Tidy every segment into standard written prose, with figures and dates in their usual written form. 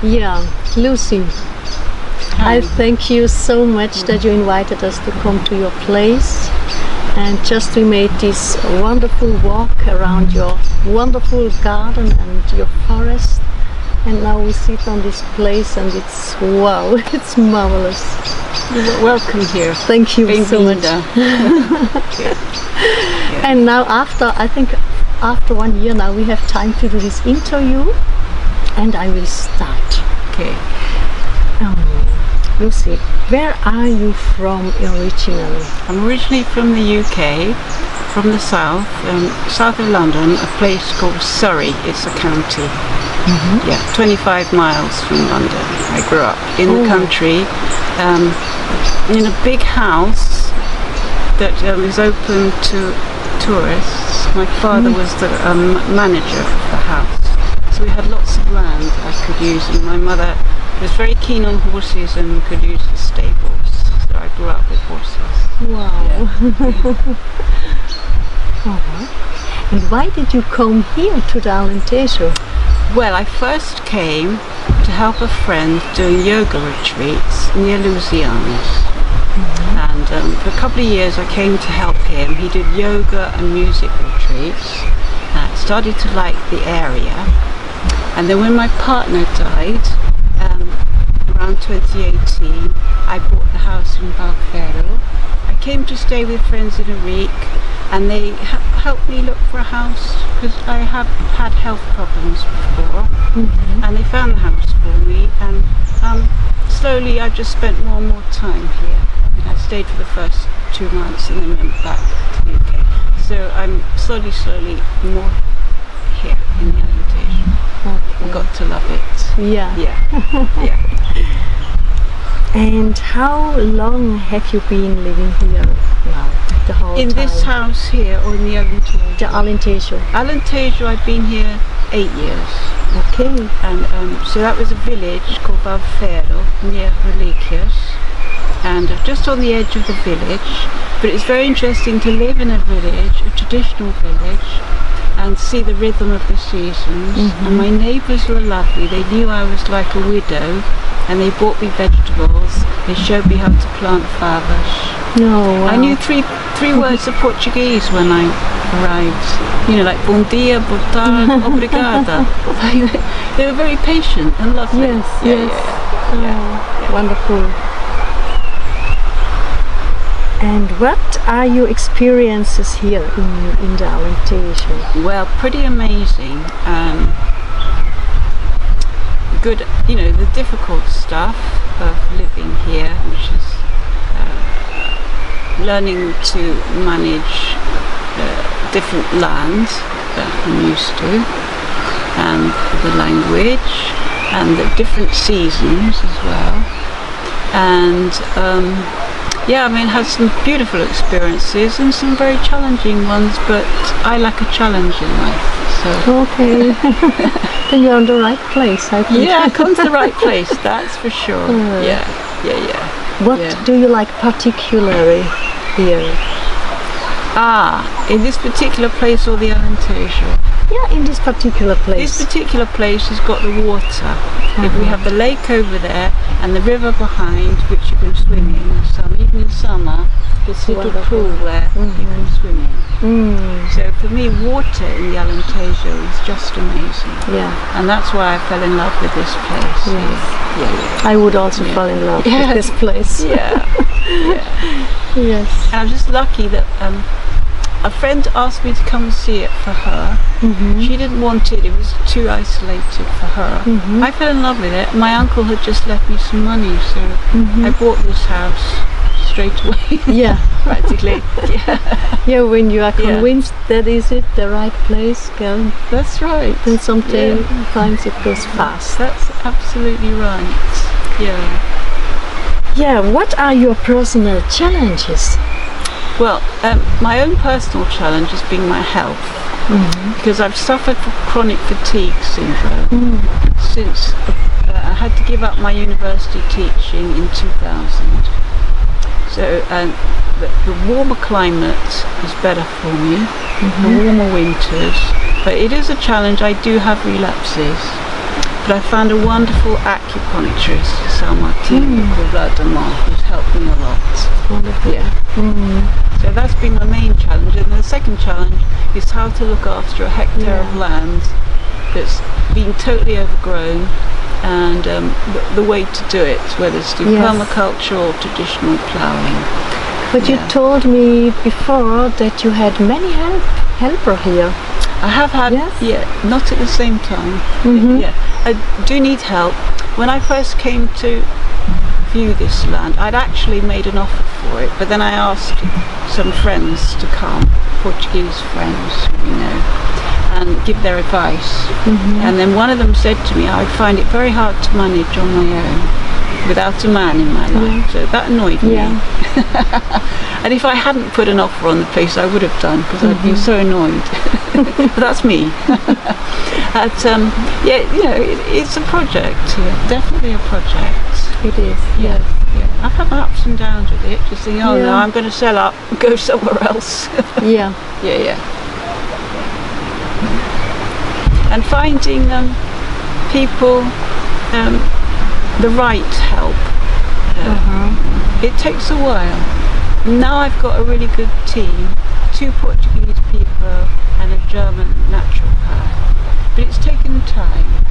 Yeah, Lucy, I thank you so much that you invited us to come to your place. And just we made this wonderful walk around your wonderful garden and your forest. And now we sit on this place and it's wow, it's marvelous. You're welcome here. Thank you so much. And now I think after 1 year now we have time to do this interview and I will start. Okay. Lucy, where are you from originally? I'm originally from the UK, from the south, south of London, a place called Surrey. It's a county. Yeah, 25 miles from London. I grew up in the country, in a big house that is open to tourists. My father was the manager of the house, so we had lots of land I could use, and my mother was very keen on horses and could use the stables, so I grew up with horses. Wow. Yeah. And why did you come here to the Alentejo? Well, I first came to help a friend doing yoga retreats near Louisiana's. And for a couple of years I came to help him. He did yoga and music retreats. I started to like the area. And then when my partner died, around 2018, I bought the house in Valfero. I came to stay with friends in a week, and they helped me look for a house because I have had health problems before, and they found the house for me, and slowly I just spent more and more time here. And I stayed for the first 2 months and then went back to the UK. So I'm slowly more here in the Alentejo. I got to love it. Yeah. Yeah. And how long have you been living here now? The whole In time? this house here or in the Alentejo? The Alentejo. Alentejo, I've been here 8 years. Okay. And so that was a village called Valfero near Reliquias, and just on the edge of the village. But it's very interesting to live in a village, a traditional village, and see the rhythm of the seasons. And my neighbours were lovely. They knew I was like a widow, and they bought me vegetables. They showed me how to plant flowers. No, wow. I knew three words of Portuguese when I arrived. You know, like bom dia, boa tarde, obrigada. They were very patient and lovely. Yes. Yeah. Wonderful. And what are your experiences here in the Alentejo? Well, pretty amazing. Good, you know, the difficult stuff of living here, which is learning to manage different lands that I'm used to, and the language, and the different seasons as well. And yeah, I mean, had some beautiful experiences and some very challenging ones, but I like a challenge in life. So Okay. Then you're on the right place, I think. yeah, come to the right place, that's for sure. Yeah. What do you like particularly here? In this particular place or the Alentejo? Yeah, in this particular place. This particular place has got the water. We have the lake over there and the river behind, which you can swim in. Even in summer, this little pool where you can swim in. So for me, water in the Alentejo is just amazing. Yeah. And that's why I fell in love with this place. Yes. I would also fall in love with this place. Yeah. Yes. And I'm just lucky that a friend asked me to come and see it for her. She didn't want it was too isolated for her. I fell in love with it. My uncle had just left me some money, so I bought this house straight away. Yeah. Practically. Yeah, when you are convinced that is it, the right place, go. That's right. Then sometimes it goes fast. That's absolutely right. Yeah, what are your personal challenges? Well, my own personal challenge has been my health, because I've suffered from chronic fatigue syndrome since I had to give up my university teaching in 2000. So the warmer climate is better for me, the warmer winters, but it is a challenge. I do have relapses, But I found a wonderful acupuncturist, San Martin, called Vladimir, who's helped me a lot. Wonderful. Yeah. So that's been my main challenge. And the second challenge is how to look after a hectare of land that's been totally overgrown, and the way to do it, whether it's through permaculture or traditional ploughing. But you told me before that you had many helper here. I have had, not at the same time. Yeah, I do need help. When I first came to view this land, I'd actually made an offer for it, but then I asked some friends to come, Portuguese friends, you know, and give their advice. And then one of them said to me, I'd find it very hard to manage on my own without a man in my life. So that annoyed me. And if I hadn't put an offer on the place, I would have done, because I'd been so annoyed. But that's me. But you know, it's a project. Definitely a project. It is. Yeah. I've had my ups and downs with it. Just thinking, no, I'm going to sell up, and go somewhere else. Yeah. And finding people, the right help. It takes a while. Now I've got a really good team, 2 Portuguese people and a German naturopath. But it's taken time.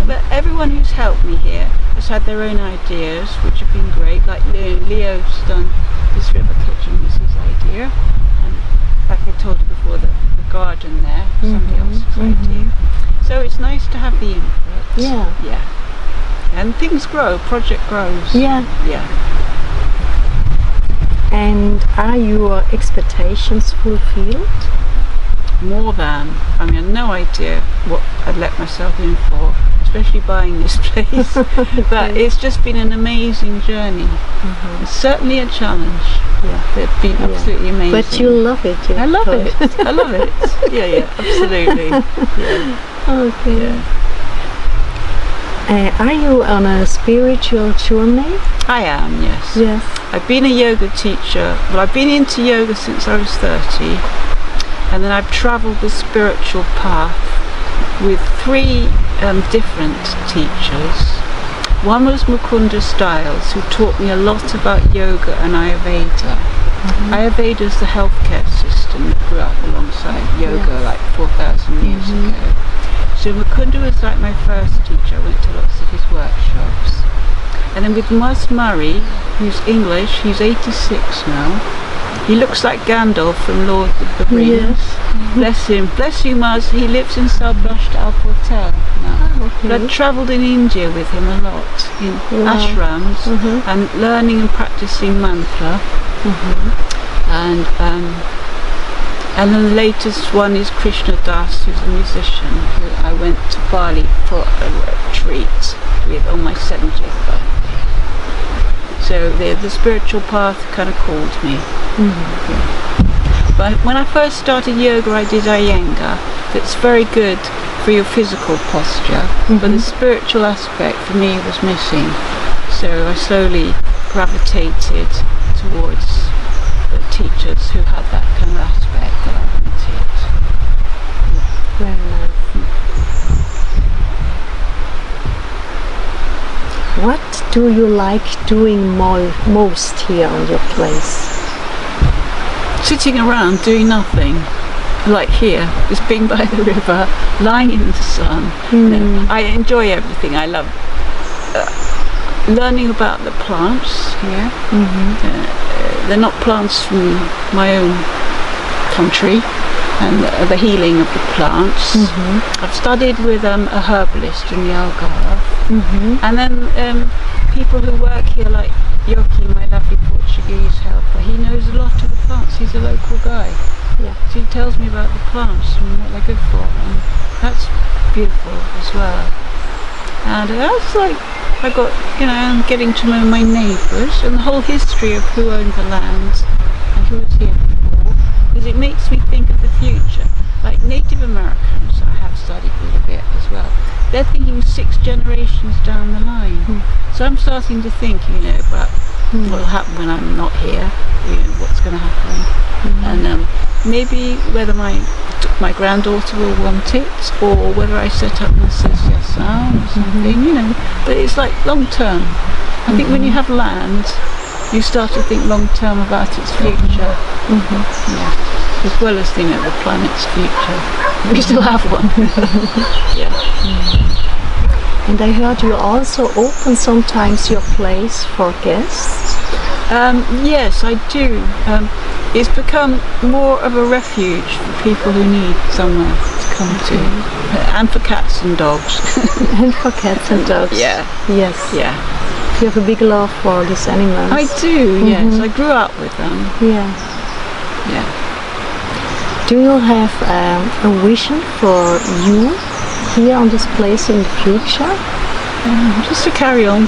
But everyone who's helped me here has had their own ideas, which have been great. Like Leo's done this river kitchen, was his idea. And like I told you before, the garden there, somebody else's idea. So it's nice to have the input. Yeah. And things grow, project grows. Yeah. And are your expectations fulfilled? More than. I mean, I had no idea what I'd let myself in for, especially buying this place. But it's just been an amazing journey. It's certainly a challenge. It's been absolutely amazing. But you love it. I love it. I love it. Yeah, absolutely. Okay. Are you on a spiritual journey? I am, yes. I've been a yoga teacher. Well, I've been into yoga since I was 30, and then I've travelled the spiritual path with 3 different teachers. One was Mukunda Stiles, who taught me a lot about yoga and Ayurveda. Ayurveda is the healthcare system that grew up alongside yoga like 4,000 years ago. So Mukunda was like my first teacher. I went to lots of his workshops. And then with Mus Murray, who's English, he's 86 now. He looks like Gandalf from Lord of the Rings. Bless him. Bless you, Mus. He lives in Salbrush Al Portel now. But I travelled in India with him a lot, in ashrams, and learning and practicing mantra. And then the latest one is Krishna Das, who's a musician, who I went to Bali for a retreat with on my 70th birthday. So the spiritual path kind of called me. But when I first started yoga, I did Iyengar. That's very good for your physical posture, but the spiritual aspect for me was missing. So I slowly gravitated towards the teachers who had that kind of aspect that I wanted. Very nice. What do you like doing most here on your place? Sitting around doing nothing, like here, just being by the river, lying in the sun. I enjoy everything. I love learning about the plants here. They're not plants from my own country, and the healing of the plants. I've studied with a herbalist in the Algarve, and then people who work here, like Yoki, my lovely Portuguese helper. He knows a lot of the plants. He's a local guy. So he tells me about the plants and what they're good for, and that's beautiful as well. And that's like, I got, I'm getting to know my neighbours and the whole history of who owned the land and who was here before, because it makes me think of the future. Like Native Americans, I have studied with a bit as well. They're thinking 6 generations down the line. So I'm starting to think, about what will happen when I'm not here, what's going to happen, and maybe whether my granddaughter will want it, or whether I set up an association something, you know. But it's like long term. I think when you have land, you start to think long term about its future. Yeah. As well as, you know, the planet's future. We still have one. Yeah. And I heard you also open sometimes your place for guests. Yes, I do. It's become more of a refuge for people who need somewhere to come to, and for cats and dogs. And for cats and dogs. Yeah. Yes. Yeah. You have a big love for these animals. I do. Yes, I grew up with them. Yeah. Yeah. Do you have a vision for you here on this place in the future? Just to carry on,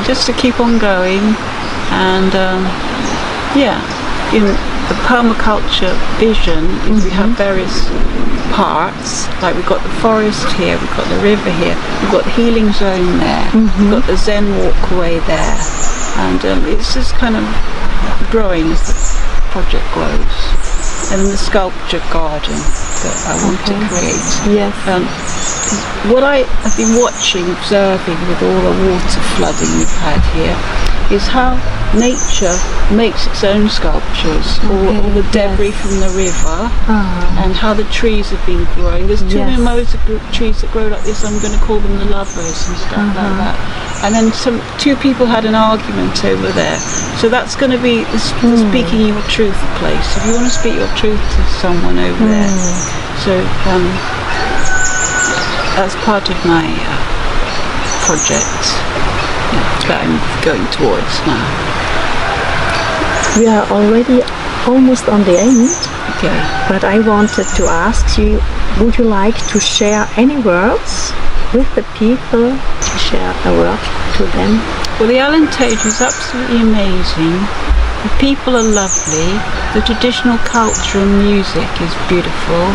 just to keep on going, and in the permaculture vision is we have various parts, like we've got the forest here, we've got the river here, we've got the healing zone there, we've got the Zen walkway there, and it's just kind of growing as the project grows. And the sculpture garden that I want to create. Yes. What I have been watching, observing with all the water flooding we've had here, is how nature makes its own sculptures, all the debris from the river, and how the trees have been growing. There's two mimosa trees that grow like this, I'm going to call them the lovers and stuff like that. And then two people had an argument over there. So that's going to be the speaking your truth place. If you want to speak your truth to someone over there. So that's part of my project that I'm going towards now. We are already almost on the end. Okay. But I wanted to ask you, would you like to share any words with the people? Share a word to them? Well, the Alentejo is absolutely amazing. The people are lovely. The traditional culture and music is beautiful.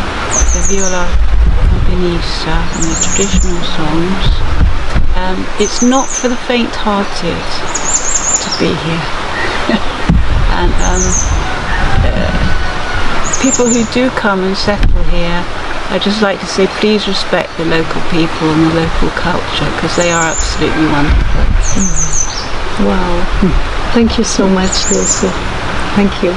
The viola campinista and the traditional songs. It's not for the faint-hearted to be here. And people who do come and settle here, I just like to say, please respect the local people and the local culture, because they are absolutely wonderful. Wow. Thank you so much, Lucy. Thank you.